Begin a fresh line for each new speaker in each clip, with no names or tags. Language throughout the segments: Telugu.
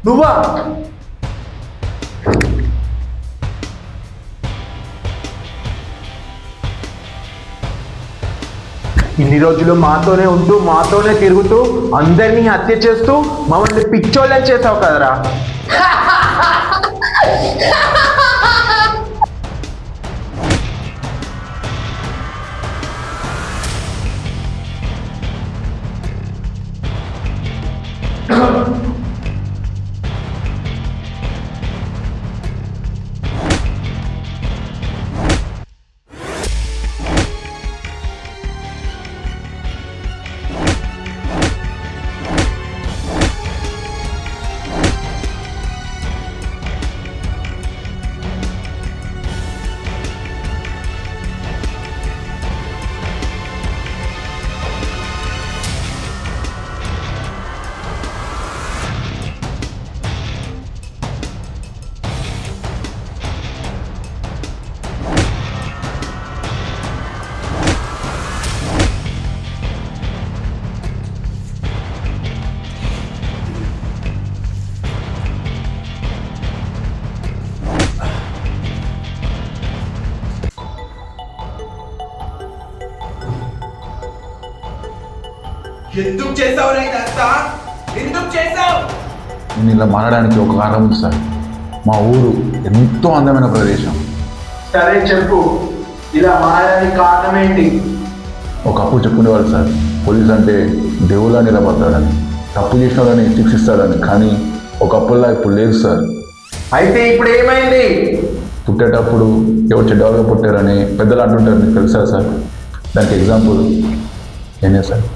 నువ్వా? ఇన్ని రోజులు మాతోనే ఉంటూ మాతోనే తిరుగుతూ అందరినీ హత్య చేస్తూ మమ్మల్ని పిచ్చోళ్ళని చేసావు కదరా.
ఎందుకు చేసావు ఇదంతా? ఎందుకు చేసావు?
నేను ఇలా మారడానికి ఒక కారణం ఉంది సార్. మా ఊరు ఎంతో అందమైన ప్రదేశం.
సరే చెప్పు, ఇలా మారడానికి కారణం ఏంటి?
ఒకప్పుడు చెప్పుకునేవాళ్ళు సార్, పోలీస్ అంటే దేవుళ్ళ నిలబడతాడని, తప్పు చేసిన వాళ్ళని శిక్షిస్తాడని. కానీ ఒకప్పుడులా ఇప్పుడు లేదు సార్.
అయితే ఇప్పుడు ఏమైంది?
పుట్టేటప్పుడు ఎవరు చెడ్డవాళ్ళగా పుట్టారని పెద్దలు అంటుంటారు, మీకు తెలుసా సార్? దానికి ఎగ్జాంపుల్ నేనే సార్.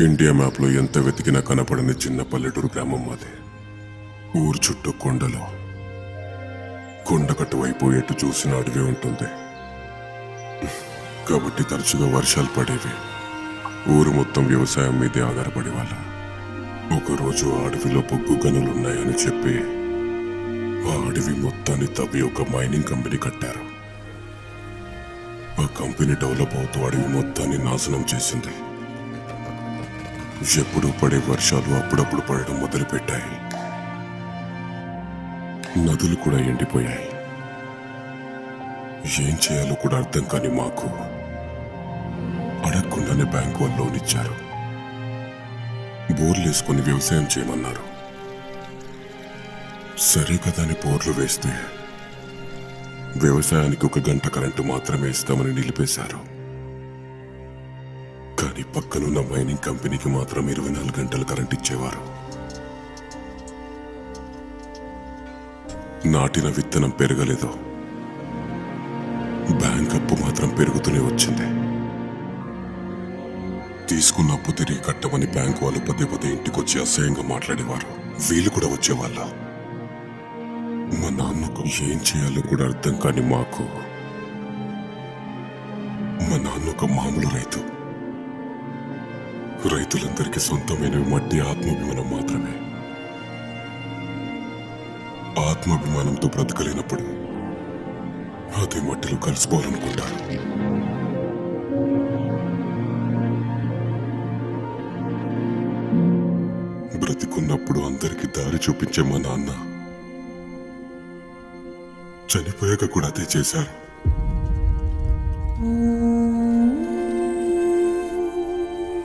ఇండియా మ్యాప్లో ఎంత వెతికినా కనపడని చిన్న పల్లెటూరు గ్రామం మాది. ఊరు చుట్టూ కొండలు, కొండకట్టు వైపు ఎటు చూసిన అడవి ఉంటుంది. కాబట్టి తరచుగా వర్షాలు పడేవి. ఊరు మొత్తం వ్యవసాయం మీదే ఆధారపడే వాళ్ళ. ఒకరోజు ఆ అడవిలో బొగ్గు గనులు ఉన్నాయని చెప్పి ఆ అడవి మొత్తాన్ని తవ్వి ఒక మైనింగ్ కంపెనీ కట్టారు. ఆ కంపెనీ డెవలప్ అవుతూ అడవి మొత్తాన్ని నాశనం చేసింది. ఎప్పుడు పడే వర్షాలు అప్పుడప్పుడు పడడం మొదలుపెట్టాయి. నదులు కూడా ఎండిపోయాయి. ఏం చేయాలో కూడా అర్థం కాని మాకు అడగకుండానే బ్యాంకు వాళ్ళు లోన్ ఇచ్చారు. బోర్లు వేసుకుని వ్యవసాయం చేయమన్నారు. సరే కదా అని బోర్లు వేస్తే వ్యవసాయానికి 1 గంట కరెంటు మాత్రమే ఇస్తామని నిలిపేశారు. కానీ పక్కనున్న మైనింగ్ కంపెనీకి మాత్రం 24 గంటలు కరెంట్ ఇచ్చేవారు. నాటిన విత్తనం పెరగలేదు, బ్యాంక్ అప్పు మాత్రం పెరుగుతూనే వచ్చింది. తీసుకున్న అప్పు తిరిగి కట్టమని బ్యాంకు వాళ్ళు పదే ఇంటికి వచ్చి అసహ్యంగా మాట్లాడేవారు. వీళ్ళు కూడా వచ్చేవాళ్ళ. మా నాన్నకు ఏం చేయాలో కూడా అర్థం కాని మాకు, మా నాన్న ఒక మామూలు రైతు. రైతులందరికీ సొంతమైనవి మట్టి, ఆత్మాభిమానం మాత్రమే. ఆత్మాభిమానంతో బ్రతకలేనప్పుడు అదే మట్టిలో కలిసిపోవాలనుకుంటారు. బ్రతికున్నప్పుడు అందరికీ దారి చూపించే మా నాన్న చనిపోయాక కూడా అదే చేశారు.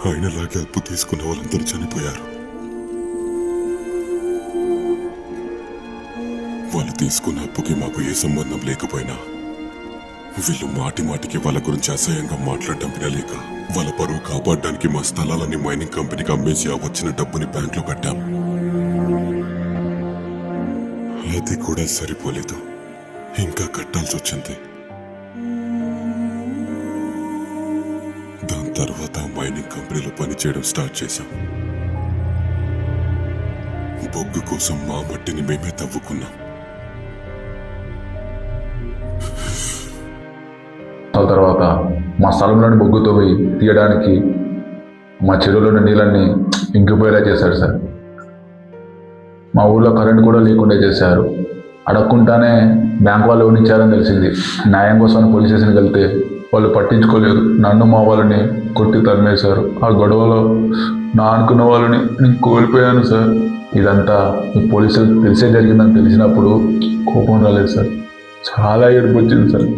ఆయనలాగే అప్పు తీసుకున్న వాళ్ళందరూ చనిపోయారు. వాళ్ళు తీసుకున్న అప్పుకి మాకు ఏ సంబంధం లేకపోయినా వీళ్ళు మాటికి వాళ్ళ గురించి అసహ్యంగా మాట్లాడటం వినలేక వాళ్ళ పరువు కాపాడడానికి మా స్థలాలని మైనింగ్ కంపెనీకి అమ్మేసి ఆ వచ్చిన డబ్బుని బ్యాంకులో కట్టాం. అది కూడా సరిపోలేదు, ఇంకా కట్టాల్సి వచ్చింది. దాని తర్వాత మైనింగ్ కంపెనీలో పనిచేయడం స్టార్ట్ చేశాం. బొగ్గు కోసం మా మట్టిని మేమే తవ్వుకున్నాం.
ఆ తర్వాత మా స్థలంలోని బొగ్గుతో పోయి తీయడానికి మా చెరువులోని నీళ్ళని ఇంకిపోయేలా చేశారు సార్. మా ఊళ్ళో కరెంట్ కూడా లేకుండా చేశారు. అడగకుండానే బ్యాంక్ వాళ్ళు లోన్ ఇచ్చారని తెలిసింది. న్యాయం కోసం పోలీస్ స్టేషన్కి వెళ్తే వాళ్ళు పట్టించుకోలేదు. నన్ను మా వాళ్ళని కొట్టి తరిమేశారు. ఆ గొడవలో నా అనుకున్న వాళ్ళని నేను కోల్పోయాను సార్. ఇదంతా మీ పోలీసులకు తెలిసే జరిగిందని తెలిసినప్పుడు కోపం రాలేదు సార్, చాలా ఏడుపు వచ్చింది సార్.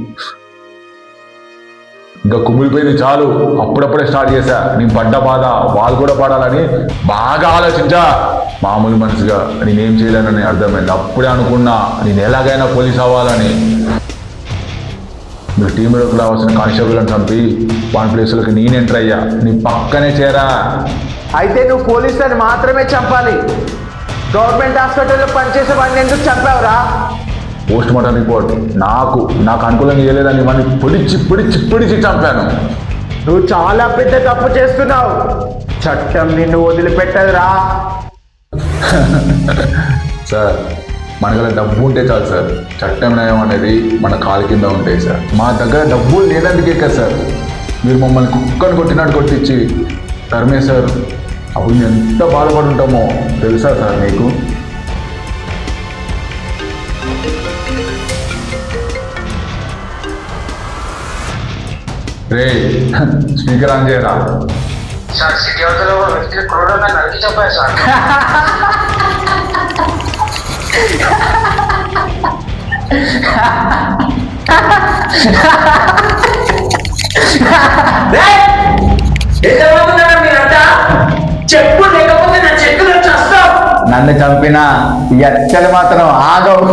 ఇంకా కుమిలిపోయింది చాలు, అప్పుడప్పుడే స్టార్ట్ చేశా. నీ పడ్డ బాధ వాళ్ళు కూడా పడాలని బాగా ఆలోచించా. మామూలు మనిషిగా నేనేం చేయలేనని అర్థమైంది. అప్పుడే అనుకున్నా నేను ఎలాగైనా పోలీస్ అవ్వాలని. మీరు టీంలోకి రావాల్సిన కానిస్టేబుల్ని చంపి వాన్ ప్లేసులకి నేను ఎంటర్ అయ్యా. నీ పక్కనే చేరా.
అయితే నువ్వు పోలీసులను మాత్రమే చంపాలి. గవర్నమెంట్ హాస్పిటల్లో పనిచేసే వాడిని ఎందుకు చంపావురా?
పోస్ట్ మార్టం రిపోర్ట్ నాకు అనుకూలంగా చేయలేదని వాడిని పొడిచి చంపాను.
నువ్వు చాలా పెద్ద తప్పు చేస్తున్నావు. చట్టం నిన్ను వదిలిపెట్టదురా.
సార్ మనకు డబ్బు ఉంటే చాలు సార్, చట్టం న్యాయం అనేది మన కాలు కింద ఉంటాయి సార్. మా దగ్గర డబ్బు లేనందుకే కదా సార్ మీరు మమ్మల్ని కుక్కను కొట్టినట్టు కొట్టించి తరిమేశారు. అప్పుడు మేము ఎంత బాధపడి ఉంటామో తెలుసా సార్ మీకు? రే స్పీకర్ ఆన్ చేయరా.
సార్ సిటీ అవతల వ్యక్తి క్రూరంగా నరికి చెప్పారు సార్.
చెప్పు, లేకపోతే నా చెక్కులు చేస్తావు.
నన్ను చంపిన ఎచ్చలు మాత్రం ఆగవు.